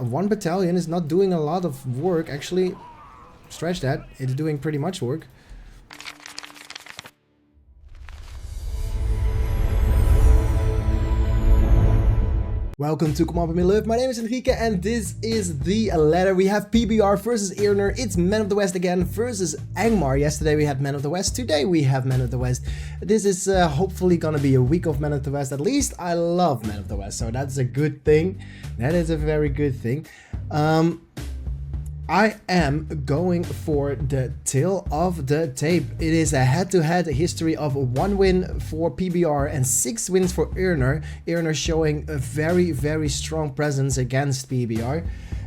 one battalion is not doing a lot of work. Actually, stretch that. It's doing pretty much work. Welcome to Come On With Me Live. My name is Enrique and this is the ladder. We have PBR versus Earnur. It's Men of the West again versus Angmar. Yesterday we had Men of the West. Today we have Men of the West. This is hopefully gonna be a week of Men of the West. At least I love Men of the West, so that's a good thing. That is a very good thing. I am going for the tail of the tape. It is a head-to-head history of 1 win for PBR and 6 wins for Earnur. Earnur showing a very, very strong presence against PBR.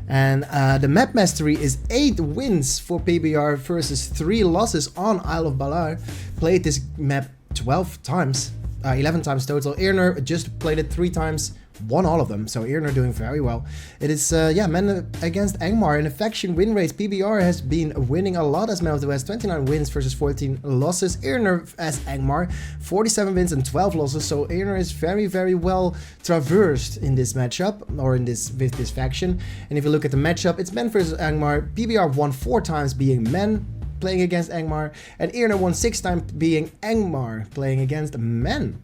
And the map mastery is 8 wins for PBR versus 3 losses on Isle of Balar. Played this map 12 times, 11 times total. Earnur just played it 3 times. Won all of them, so Earnur doing very well. It is, men against Angmar. In the faction win rates, PBR has been winning a lot as Men of the West, 29 wins versus 14 losses. Earnur as Angmar, 47 wins and 12 losses, so Earnur is very, very well traversed in this matchup, or in this with this faction. And if you look at the matchup, it's Men versus Angmar. PBR won 4 times being Men playing against Angmar, and Earnur won 6 times being Angmar playing against Men.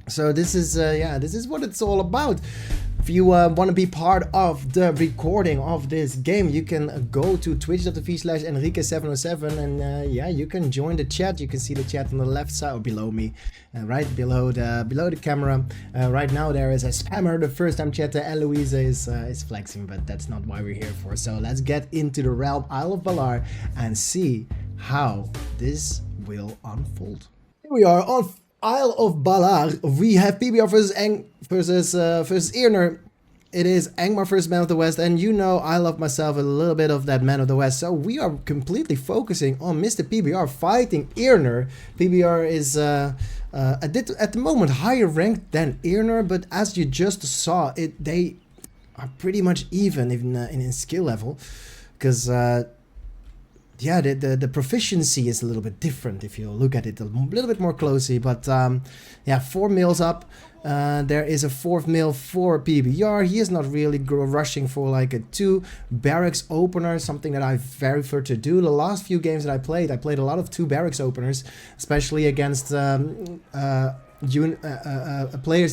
So this is this is what it's all about. If you want to be part of the recording of this game, you can go to twitch.tv/Enrique707 and you can join the chat. You can see the chat on the left side or below me, right below the camera. Right now there is a spammer, the first time chatter. Eloise is flexing, but that's not why we're here for. So let's get into the realm Isle of Balar and see how this will unfold. Here we are on Isle of Balar. We have PBR versus Earnur. It is Angmar versus Men of the West, and you know I love myself a little bit of that Men of the West, so we are completely focusing on Mr. PBR fighting Earnur. PBR is at the moment higher ranked than Earnur, but as you just saw, they are pretty much even in skill level, because the proficiency is a little bit different if you look at it a little bit more closely. But 4 mils up. There is a 4th mil for PBR. He is not really rushing for like a 2 barracks opener, something that I very prefer to do. The last few games that I played a lot of 2 barracks openers, especially against players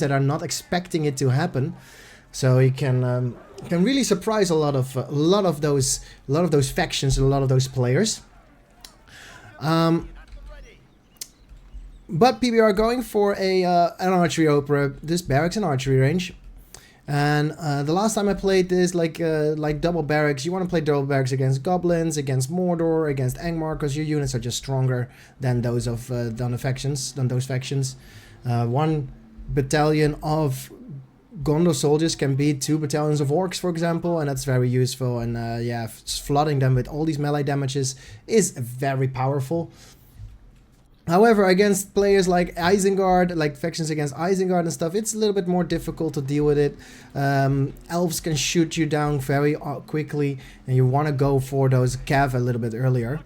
that are not expecting it to happen. So he can really surprise a lot of those factions and a lot of those players. But PBR going for an archery opera. This barracks and archery range. And the last time I played this, like double barracks, you want to play double barracks against goblins, against Mordor, against Angmar, because your units are just stronger than those of those factions. 1 battalion of Gondor soldiers can beat 2 battalions of orcs, for example, and that's very useful. And flooding them with all these melee damages is very powerful. However, against players like Isengard, like factions against Isengard and stuff, it's a little bit more difficult to deal with it. Elves can shoot you down very quickly, and you want to go for those cav a little bit earlier.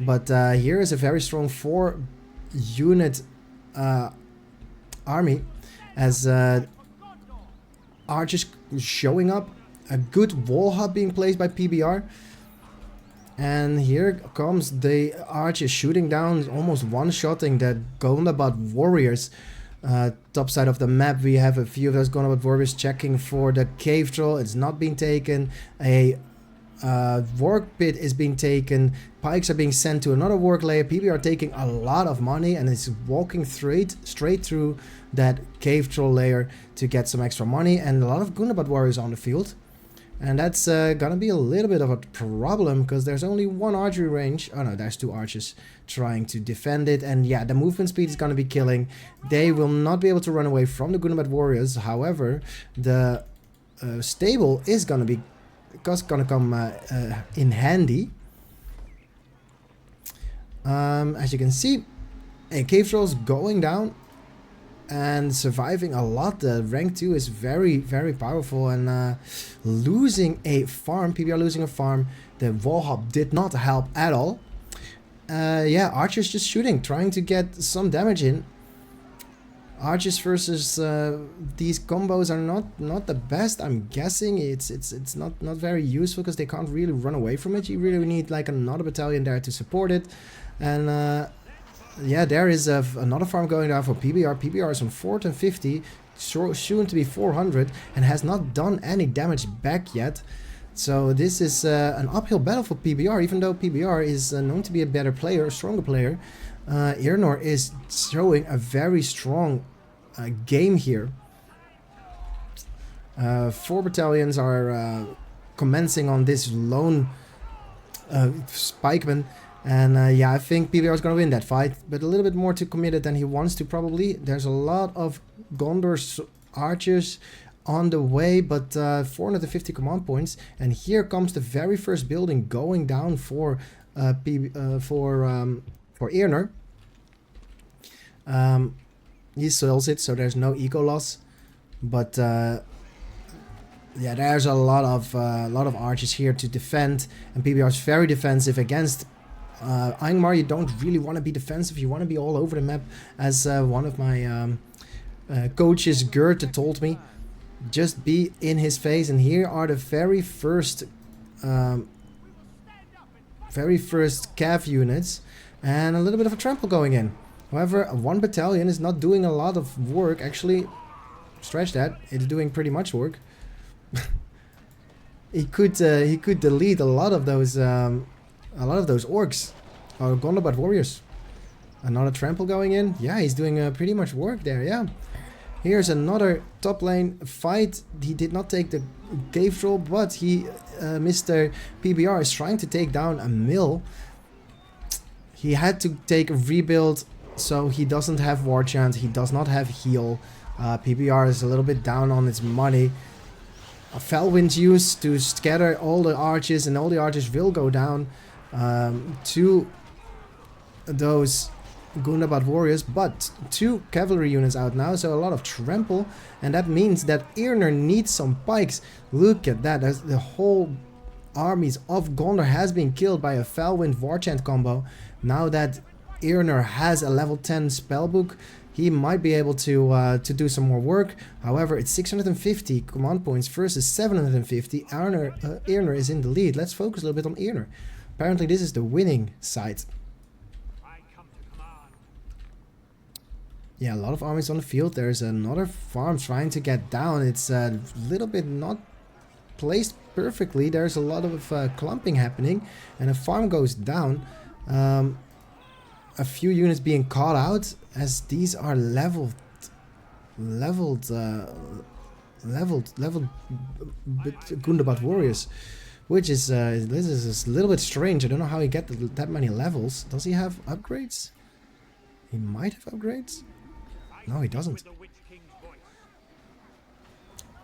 But here is a very strong 4-unit army, as archers showing up, a good wall hub being placed by PBR, and here comes the archers shooting down, almost one-shotting the Gondabad warriors. Top side of the map we have a few of those Gondabad warriors checking for the cave troll. It's not being taken. A work pit is being taken. Pikes are being sent to another work layer. PBR taking a lot of money and is walking straight through that cave troll layer to get some extra money, and a lot of Gondabad warriors on the field. And that's gonna be a little bit of a problem, because there's only 1 archery range. Oh no, there's 2 archers trying to defend it. And yeah, the movement speed is gonna be killing. They will not be able to run away from the Gondabad warriors. However, the stable is gonna come in handy. As you can see, a cave troll's going down and surviving a lot. The rank 2 is very, very powerful, and losing a farm, PBR losing a farm. The wall hop did not help at all. Archers just shooting, trying to get some damage in. Archers versus these combos are not the best. I'm guessing it's not very useful because they can't really run away from it. You really need like another battalion there to support it. And yeah, there is another farm going down for PBR. PBR is on 450, soon to be 400, and has not done any damage back yet. So this is an uphill battle for PBR, even though PBR is known to be a better player, a stronger player. Earnur is showing a very strong game here. 4 battalions are commencing on this lone spikeman. And yeah, I think PBR is going to win that fight, but a little bit more too committed than he wants to probably. There's a lot of Gondor's archers on the way, but 450 command points. And here comes the very first building going down for Earnur. He soils it, so there's no eco loss. But yeah, there's a lot of archers here to defend, and PBR is very defensive against Angmar. You don't really want to be defensive, you want to be all over the map, as one of my coaches, Goethe, told me. Just be in his face, and here are the very first cav units, and a little bit of a trample going in. However, 1 battalion is not doing a lot of work, actually. Stretch that, it's doing pretty much work. he could delete a lot of those orcs or Gondobad warriors. Another trample going in. Yeah, he's doing pretty much work there. Yeah. Here's another top lane fight. He did not take the cave troll, but he, Mr. PBR, is trying to take down a mill. He had to take a rebuild, so he doesn't have war chant. He does not have heal. PBR is a little bit down on its money. A Felwind used to scatter all the archers, and all the archers will go down to those Gundabad warriors, but 2 cavalry units out now, so a lot of trample, and that means that Earnur needs some pikes. Look at that, the whole armies of Gondor has been killed by a Felwind Warchant combo. Now that Earnur has a level 10 spellbook, he might be able to do some more work. However, it's 650 command points versus 750. Earnur is in the lead. Let's focus a little bit on Earnur. Apparently this is the winning side. Yeah, a lot of armies on the field. There's another farm trying to get down. It's a little bit not placed perfectly. There's a lot of clumping happening, and a farm goes down. A few units being caught out, as these are leveled Gundabad warriors, which is this is a little bit strange. I don't know how he get that many levels. Does he have upgrades? He might have upgrades. No, he doesn't.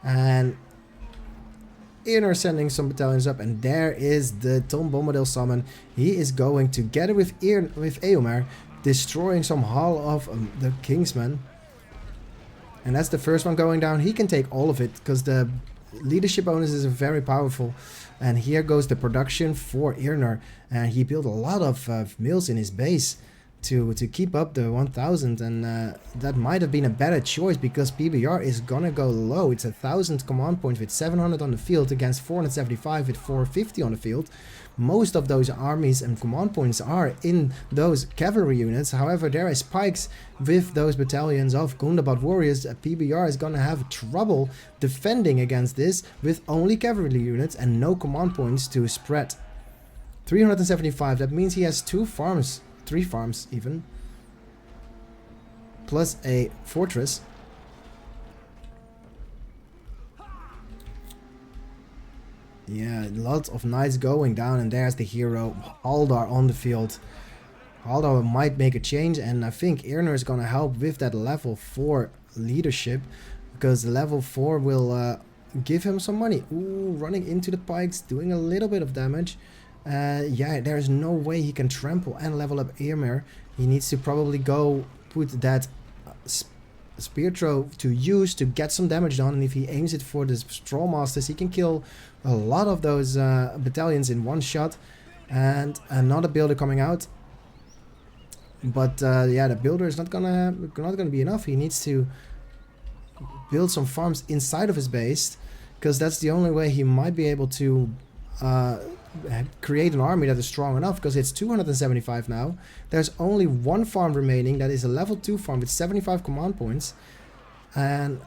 And Earnur sending some battalions up, and there is the Tom Bombadil summon. He is going together with Eomer, destroying some hull of the Kingsman. And that's the first one going down. He can take all of it because the leadership bonus is very powerful. And here goes the production for Earnur, and he built a lot of mills in his base to keep up the 1000, and that might have been a better choice because PBR is gonna go low. It's 1000 command points with 700 on the field against 475 with 450 on the field. Most of those armies and command points are in those cavalry units. However, there is spikes with those battalions of Gundabad warriors. PBR is gonna have trouble defending against this with only cavalry units and no command points to spread. 375, that means he has 2 farms. 3 farms even, plus a fortress. Yeah, lots of knights going down, and there's the hero Haldar on the field. Haldar might make a change, and I think Earnur is gonna help with that level 4 leadership, because level 4 will give him some money. Ooh, running into the pikes, doing a little bit of damage. Yeah, there's no way he can trample and level up Earnur. He needs to probably go put that spear throw to use to get some damage done, and if he aims it for the straw masters, he can kill a lot of those battalions in one shot. And another builder coming out. But yeah, the builder is not gonna be enough. He needs to build some farms inside of his base, because that's the only way he might be able to create an army that is strong enough, because it's 275 now. There's only one farm remaining that is a level 2 farm with 75 command points. And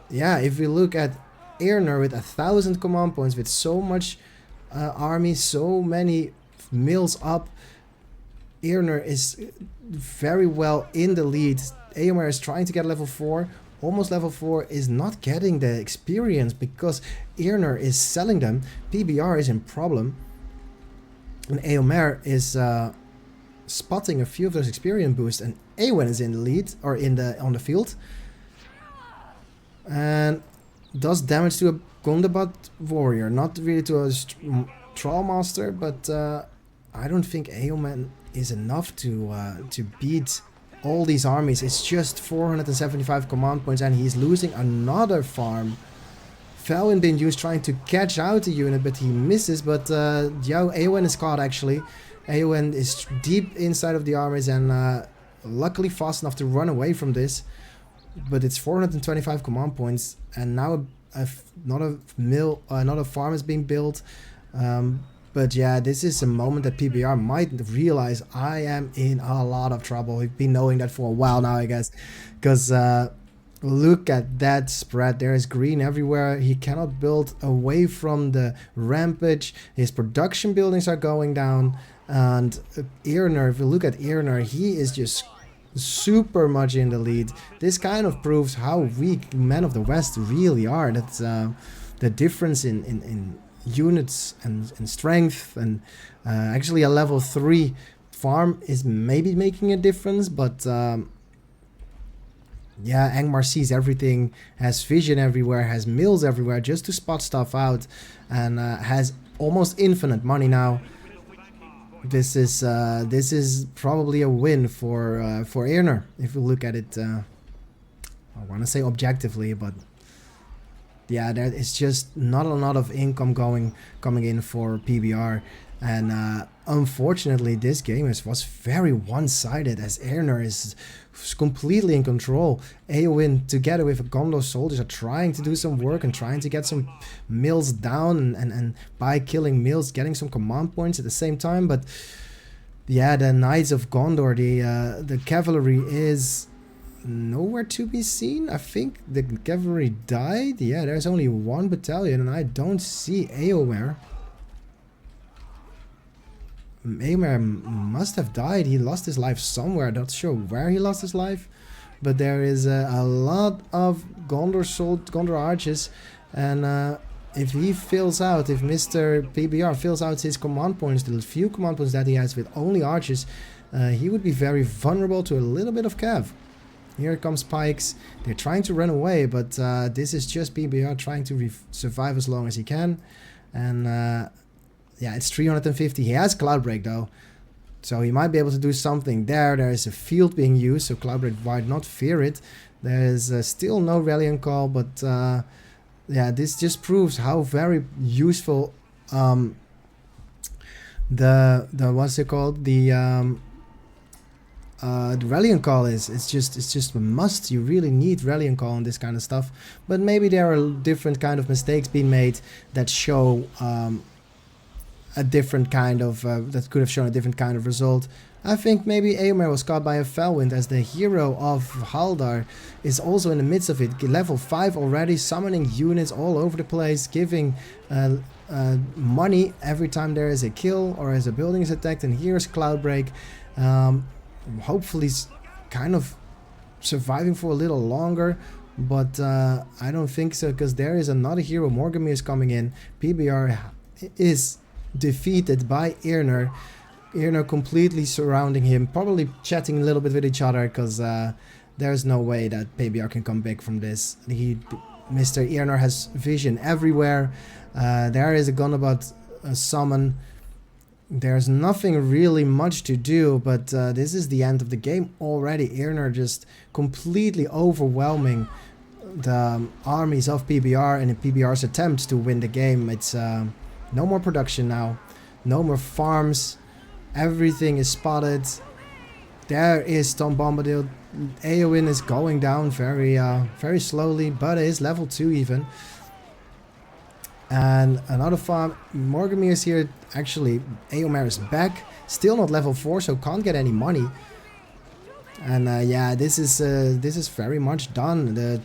yeah, if we look at Earnur with 1,000 command points, with so much army, so many mills up, Earnur is very well in the lead. Angmar is trying to get level 4, almost level 4, is not getting the experience because Earnur is selling them. PBR is in problem, and Angmar is spotting a few of those experience boosts, and Eowyn is in the lead, or on the field, and does damage to a Gondabot warrior, not really to a Troll master, but I don't think Eowyn is enough to beat all these armies. It's just 475 command points, and he's losing another farm. Felwyn being used trying to catch out the unit, but he misses. But Eowyn is caught actually. Eowyn is deep inside of the armies, and luckily fast enough to run away from this. But it's 425 command points, and now another farm is being built. But yeah, this is a moment that PBR might realize I am in a lot of trouble. We've been knowing that for a while now, I guess. Because look at that spread. There is green everywhere. He cannot build away from the rampage. His production buildings are going down. And Earnur, if you look at Earnur, he is just super much in the lead. This kind of proves how weak Men of the West really are. That's the difference in units and strength, and actually a level 3 farm is maybe making a difference, but yeah, Angmar sees everything, has vision everywhere, has mills everywhere just to spot stuff out, and has almost infinite money now. This is probably a win for Earnur, if you look at it. I want to say objectively, but yeah, there is just not a lot of income coming in for PBR, and unfortunately this game was very one-sided, as Earnur is completely in control. Eowyn together with Gondor soldiers are trying to do some work and trying to get some mills down, and by killing mills getting some command points at the same time. But yeah, the Knights of Gondor, the cavalry is nowhere to be seen. I think the cavalry died. Yeah, there's only one battalion, and I don't see Eomer. Eomer must have died. He lost his life somewhere. Not sure where he lost his life, but there is a lot of Gondor archers, and if he fills out, if Mr. PBR fills out his command points, the few command points that he has with only archers, he would be very vulnerable to a little bit of cav. Here comes Pikes. They're trying to run away, but this is just PBR trying to survive as long as he can. And yeah, it's 350. He has Cloudbreak though, so he might be able to do something there. There is a field being used, so Cloudbreak might not fear it. There is still no Rallion Call, but yeah, this just proves how very useful the what's it called, the Rallion Call is. It's just a must. You really need Rallion Call and this kind of stuff. But maybe there are different kind of mistakes being made that show a different kind of that could have shown a different kind of result. I think maybe Eomer was caught by a Felwind, as the hero of Haldar is also in the midst of it. Level 5 already, summoning units all over the place, giving money every time there is a kill or as a building is attacked. And here's Cloudbreak. Hopefully he's kind of surviving for a little longer, but I don't think so, because there is another hero. Morgamir is coming in. PBR is defeated by Earnur. Earnur completely surrounding him, probably chatting a little bit with each other, because there's no way that PBR can come back from this. Mr. Earnur has vision everywhere. There is a Gondabot summon. There's nothing really much to do, but this is the end of the game already. Earnur just completely overwhelming the armies of PBR, and in PBR's attempt to win the game. It's no more production now, no more farms, everything is spotted. There is Tom Bombadil. Eowyn is going down very slowly, but it is level 2 even. And another farm, Morgamir is here. Actually, Eomer is back. Still not level 4, so can't get any money. And yeah, this is very much done. The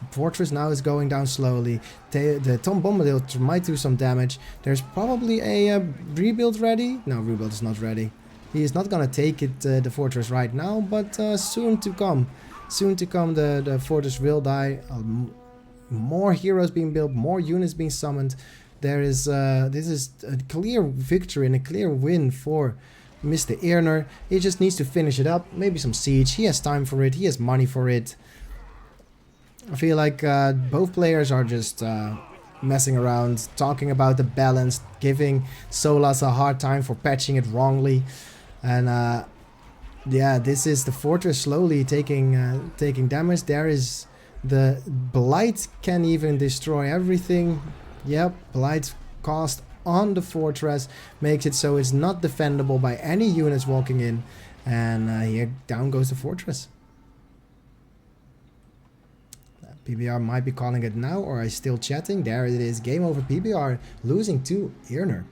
fortress now is going down slowly. The Tom Bombadil might do some damage. There's probably a rebuild ready. No, rebuild is not ready. He is not gonna take it, the fortress right now, but soon to come. Soon to come, the fortress will die. More heroes being built, more units being summoned. There is this is a clear victory and a clear win for Mr. Earnur. He just needs to finish it up. Maybe some siege. He has time for it. He has money for it. I feel like both players are just messing around, talking about the balance, giving Solas a hard time for patching it wrongly. And yeah, this is the fortress slowly taking damage. There is the Blight can even destroy everything. Yep, Blight cost on the fortress makes it so it's not defendable by any units walking in. And here down goes the fortress. PBR might be calling it now, or is still chatting. There it is, game over. PBR losing to Earnur.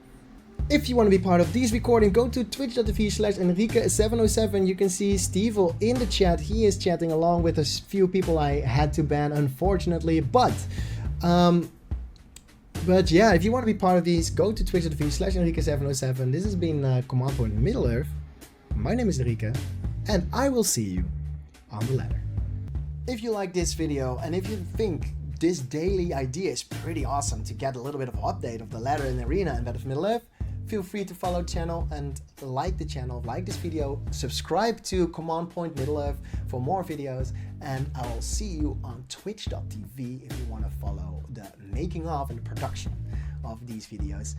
If you want to be part of these recordings, go to twitch.tv/Enrique707. You can see Stevel in the chat. He is chatting along with a few people I had to ban, unfortunately. But yeah, if you want to be part of these, go to twitch.tv/Enrique707. This has been Command Point Middle-earth. My name is Enrique, and I will see you on the ladder. If you like this video, and if you think this daily idea is pretty awesome to get a little bit of update of the ladder and arena and that of Middle-earth, feel free to follow the channel and like the channel, like this video, subscribe to Command Point Middle-earth for more videos, and I will see you on twitch.tv if you want to follow the making of and the production of these videos.